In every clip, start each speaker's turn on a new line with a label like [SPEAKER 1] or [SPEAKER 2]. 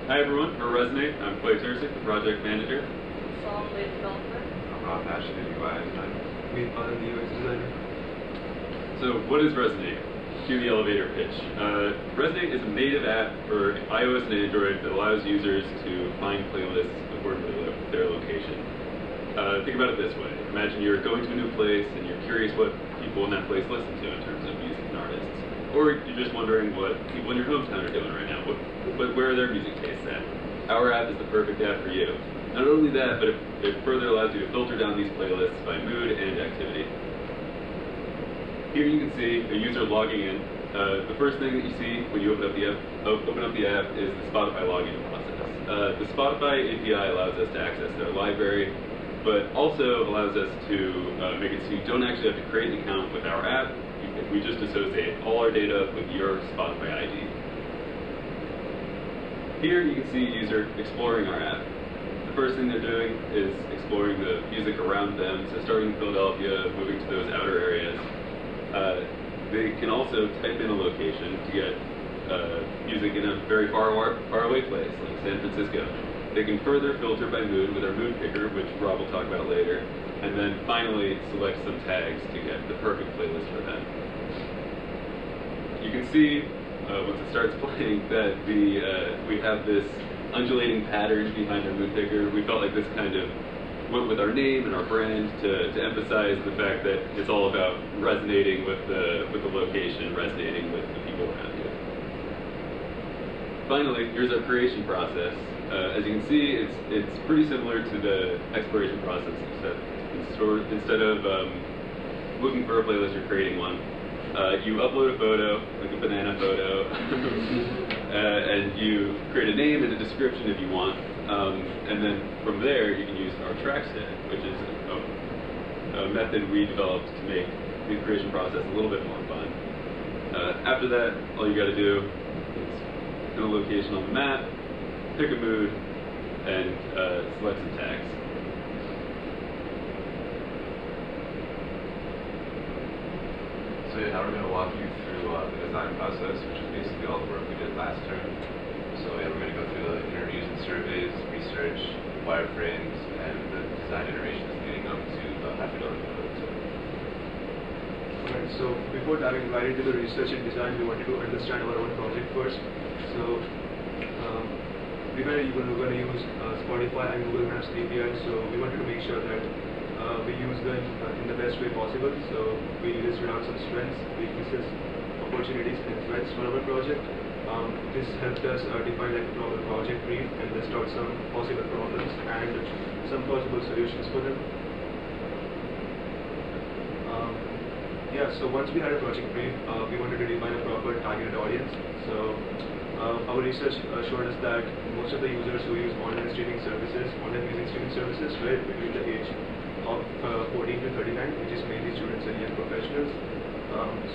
[SPEAKER 1] Hi everyone, we're Resonate. I'm Tercek, the project manager.
[SPEAKER 2] Software developer.
[SPEAKER 3] I'm Nashed, the UI designer.
[SPEAKER 4] Me, Palan, the UX designer.
[SPEAKER 1] So what is Resonate? Cue the elevator pitch. Resonate is a native app for iOS and Android that allows users to find playlists according to their location. Think about it this way. Imagine you're going to a new place and you're curious what people in that place listen to in terms of music and artists. Or you're just wondering what people in your hometown are doing right now. Where are their music tastes at? Our app is the perfect app for you. Not only that, but it further allows you to filter down these playlists by mood and activity. Here you can see a user logging in. The first thing that you see when you open up the app is the Spotify login process. The Spotify API allows us to access their library, but also allows us to make it so you don't actually have to create an account with our app. We just associate all our data with your Spotify ID. Here you can see a user exploring our app. The first thing they're doing is exploring the music around them, so starting in Philadelphia, moving to those outer areas. They can also type in a location to get music in a very far away place, like San Francisco. They can further filter by mood with our mood picker, which Rob will talk about later, and then finally select some tags to get the perfect playlist for them. You can see once it starts playing that we have this undulating pattern behind our mood picker. We felt like this kind of went with our name and our brand to emphasize the fact that it's all about resonating with the location, resonating with the people around you. Finally, here's our creation process. As you can see, it's pretty similar to the exploration process, except instead of looking for a playlist, you're creating one. You upload a photo, like a banana photo, and you create a name and a description if you want. And then from there, you can use our track set, which is a method we developed to make the creation process a little bit more fun. After that, all you got to do is put a location on the map, pick a mood, and select some tags.
[SPEAKER 3] So now we're going to walk you through the design process, which is basically all the work we did last term. So we're going to go through the interviews and surveys, research, wireframes, and the design iterations leading up to the high-fidelity prototype.
[SPEAKER 4] Alright, so before diving right into the research and design, we wanted to understand our own project first. So we were going to use Spotify and Google Maps API, so we wanted to make sure that we use them in the best way possible. So we listed out some strengths, weaknesses, opportunities, and threats for our project. This helped us define like a proper project brief and list out some possible problems and some possible solutions for them. So once we had a project brief, we wanted to define a proper targeted audience. So our research showed us that most of the users who use online music streaming services were between the age of 14 to 39, which is mainly students and young professionals.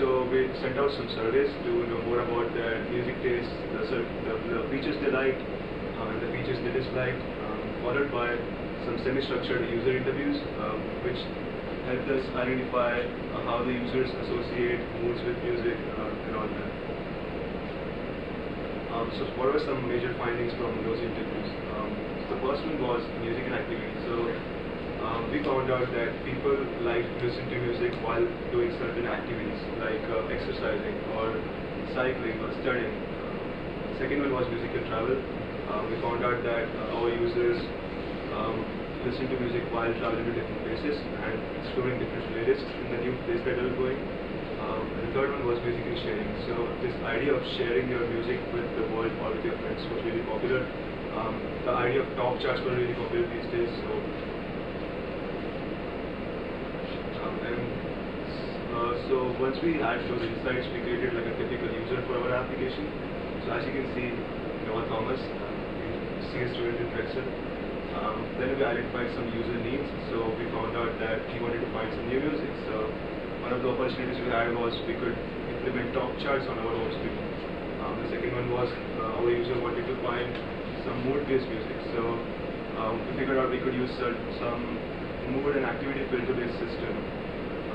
[SPEAKER 4] So we sent out some surveys to know more about their music tastes, the features they liked, and the features they disliked, followed by some semi-structured user interviews, which helped us identify how the users associate moods with music and all that. So what were some major findings from those interviews? The first one was music and activity. So we found out that people like to listen to music while doing certain activities like exercising or cycling or studying. Second one was musical travel. We found out that our users listen to music while traveling to different places and exploring different playlists in the new place that they're going. And the third one was musical sharing. So this idea of sharing your music with the world or with your friends was really popular. The idea of top charts were really popular these days. So once we had those insights, we created like a typical user for our application. So as you can see, Noah Thomas, a student in Drexel. Then we identified some user needs. So we found out that he wanted to find some new music. So one of the opportunities we had was we could implement top charts on our home screen. The second one was our user wanted to find some mood-based music. So we figured out we could use some mood and activity filter-based system.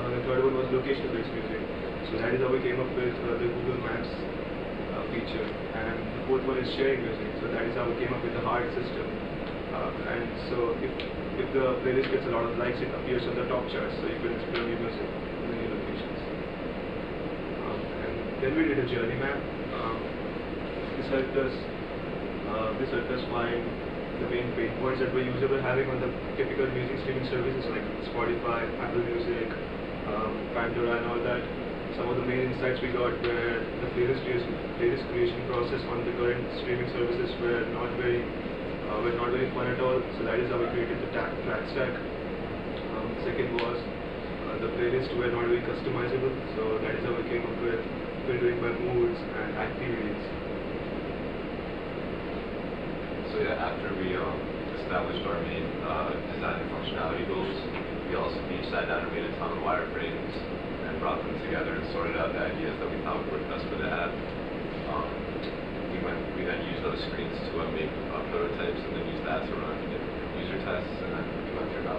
[SPEAKER 4] The third one was location-based music. So that is how we came up with the Google Maps feature, and the fourth one is sharing music. So that is how we came up with the hard system. And so if the playlist gets a lot of likes, it appears on the top charts, so you can explore new music in the new locations. And then we did a journey map. This helped us find the main pain points that we're users were having on the typical music streaming services like Spotify, Apple Music, Pandora, and all that. Some of the main insights we got were the playlist creation process on the current streaming services were not very fun at all. So that is how we created the track stack. Second was the playlists were not very customizable. So that is how we came up with filtering by moods and activities.
[SPEAKER 3] So yeah, after we established our main design and functionality goals, we also each sat down and made a ton of wireframes and brought them together and sorted out the ideas that we thought would work best for the app. We then used those screens to make prototypes and then used that to run user tests, and then we went through about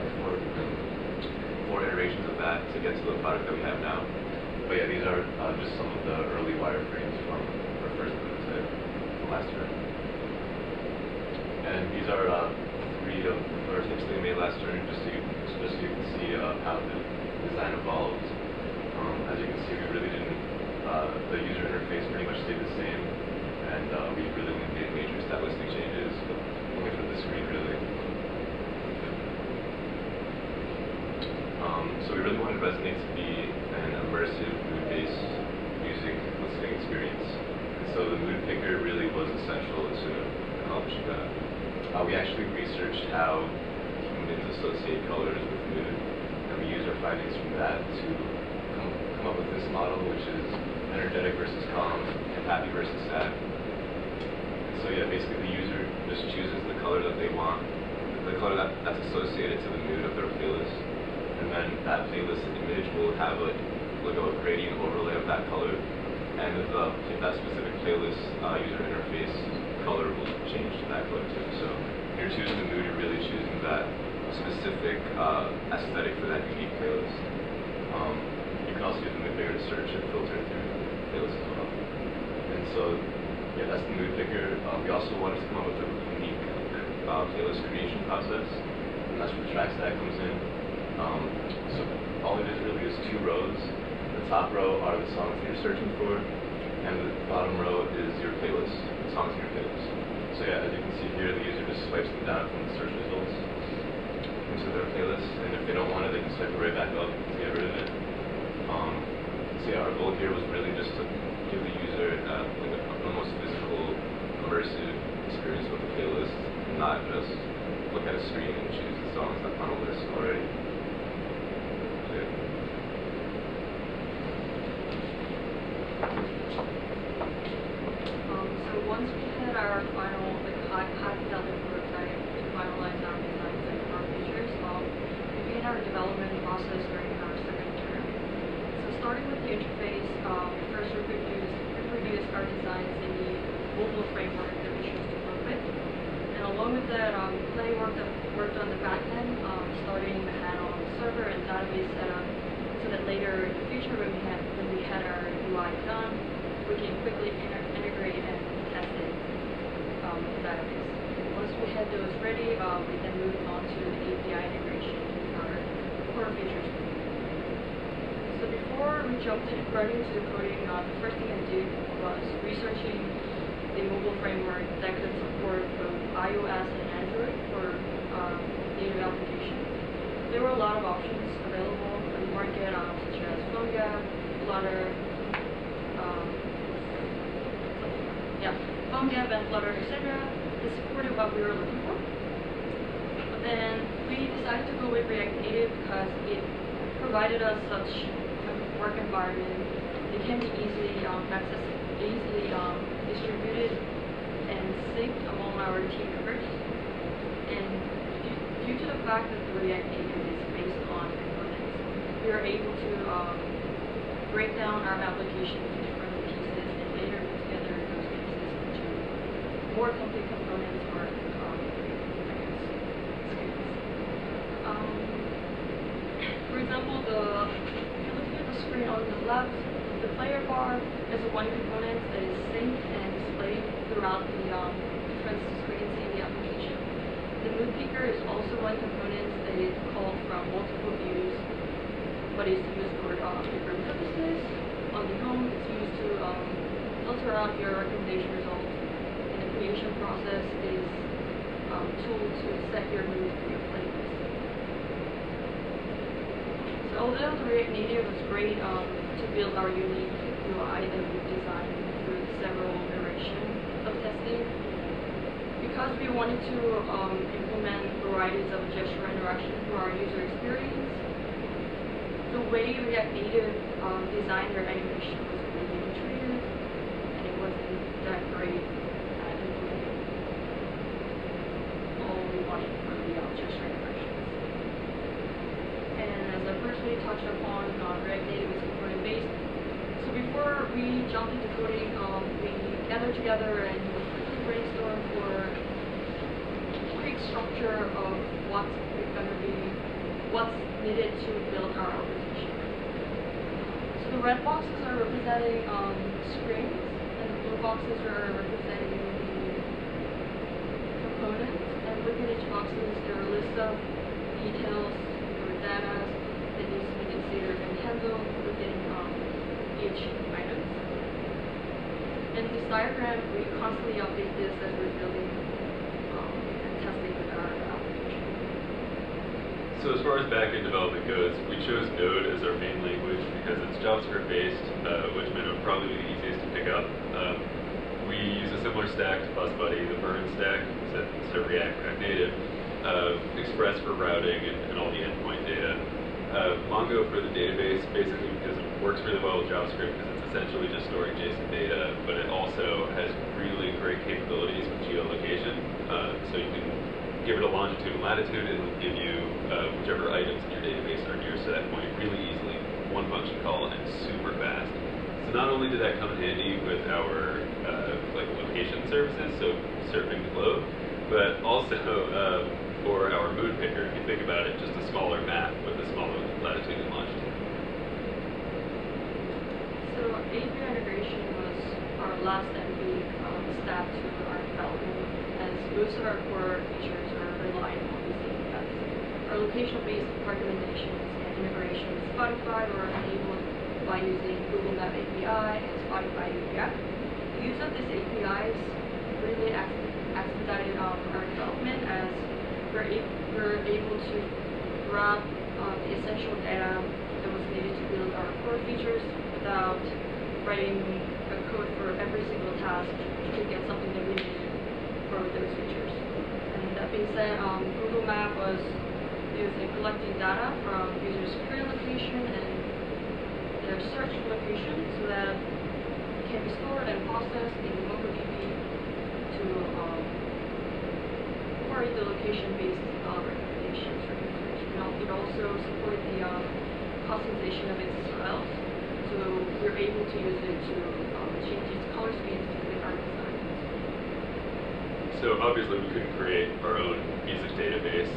[SPEAKER 3] four iterations of that to get to the product that we have now. But yeah, these are just some of the early wireframes from our first prototype from last year. And these are three of the prototypes that we made last year, just so you can see how the design evolved. As you can see, we really didn't, the user interface pretty much stayed the same, and we really only made major stylistic changes, only for the screen really. So we really wanted Resonate to be an immersive, mood-based music listening experience. And so the mood picker really was essential to accomplishing that. We actually researched how humans associate colors with mood, and we used our findings from that to come up with this model, which is energetic versus calm, and happy versus sad. And so yeah, basically the user just chooses the color that they want, the color that's associated to the mood of their playlist, and then that playlist image will have a gradient overlay of that color, and if that specific playlist user interface color will change to that color too. So when you're choosing the mood, you're really choosing that specific aesthetic for that unique playlist. You can also use the mood picker to search and filter through playlists as well. And so, yeah, that's the mood picker. We also wanted to come up with a unique playlist creation process, and that's where the track stack comes in. So all it is really is two rows. The top row are the songs that you're searching for, and the bottom row is your playlist, the songs in your playlist. So yeah, as you can see here, the user just swipes them down from the search results into their playlist, and if they don't want it, they can swipe it right back up to get rid of it. So yeah, our goal here was really just to give the user the most physical, immersive experience with the playlist, and not just look at a screen and choose the songs that's on a list already. So, yeah.
[SPEAKER 2] So once we had our final, high-fidelity prototype to finalize our designs and our features, we began our development process during our second term. So starting with the interface, we first reproduced our designs in the mobile framework that we chose to work with. And along with that, plenty worked on the back end, starting the handle on the server and database setup, so that later in the future, when we had our UI done, we can quickly integrate and test it with the database. Once we had those ready, we then moved on to the API integration with our core features. So before we jumped right into the coding, the first thing I did was researching the mobile framework that could support both iOS and Android for native application. There were a lot of options available on the market, such as PhoneGap, Flutter, PhoneGap and Flutter, etc. That supported what we were looking for. But then we decided to go with React Native because it provided us such a work environment. It can be easily distributed and synced among our team members. And due to the fact that the React Native is based on components, we are able to break down our application into different pieces and later put together those pieces into more complete components or for example, if you're looking at the screen on the left, the The player bar is one component that is synced and displayed throughout the different screens in the application. The mood picker is also one component that is called from multiple views, but is used for different purposes. On the home, it's used to filter out your recommendation results, and the creation process is a tool to set your mood for your playlist. So although the React Native was great to build our unique UI that we designed through several iterations of testing, because we wanted to implement varieties of gesture interaction for our user experience, the way React Native designed their animation was really intuitive, and it wasn't that great at implementing all we wanted for the gesture interactions. And as I firstly touched upon, React Native is component-based. So before we jumped into coding, we gathered together and quickly brainstormed for a quick structure of what's needed to build our application. So the red boxes are representing screens, and the blue boxes are representing the components. And within each boxes, there are a list of details or data that needs to be considered and handled within each item. In this diagram, we constantly update this as we're building and testing with our application.
[SPEAKER 1] So as far as backend development goes, we chose Node as our main language because it's JavaScript based, which meant it would probably be the easiest to pick up. We use a similar stack to BusBuddy, the Burn stack, instead of React Native, Express for routing and all the endpoint data. Mongo for the database, basically because it works really well with JavaScript because it's essentially just storing JSON data, but it also has really great capabilities with geolocation. So you can give it a longitude and latitude, and it'll give you whichever items in your database are nearest to that point really easily. One function call and super fast. So not only did that come in handy with our like location services, so surfing the globe, but also for our mood picker. If you think about it, just a smaller map with a smaller latitude and longitude.
[SPEAKER 2] So API integration was our last MVP step to our development, as most of our core features are relying on these APIs. Our location-based recommendations and integrations with Spotify were enabled by using Google Map API and Spotify API. The use of these APIs really expedited our development, as we're able to grab the essential data that was needed to build our core features without writing a code for every single task to get something that we needed for those features. And that being said, Google Map was used in collecting data from users' current location and their search location so that it can be stored and processed in MongoDB to query the location-based recommendations for users. It also supported the customization of its styles, so we're able to use it to change its color schemes to fit our design.
[SPEAKER 1] So obviously we couldn't create our own music database.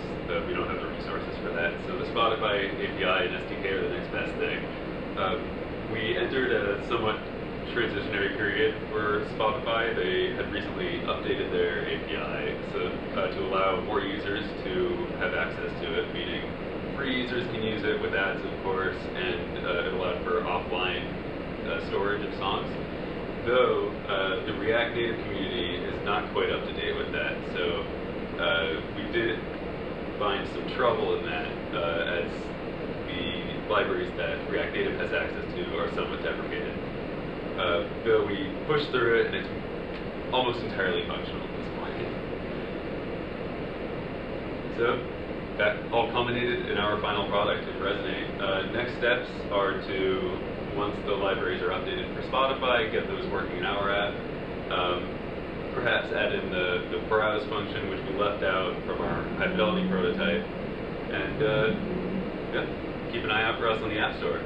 [SPEAKER 1] We don't have the resources for that. So the Spotify API and SDK are the next best thing. We entered a somewhat transitionary period for Spotify. They had recently updated their API to allow more users to have access to it, meaning free users can use it with ads, of course, and it allowed for offline storage of songs. Though the React Native community is not quite up to date with that, so we did find some trouble in that as the libraries that React Native has access to are somewhat deprecated. Though we pushed through it, and it's almost entirely functional at this point. So that all culminated in our final product in Resonate. Next steps are to, once the libraries are updated for Spotify, get those working in our app. Perhaps add in the browse function, which we left out from our high fidelity prototype, and yeah, keep an eye out for us on the App Store.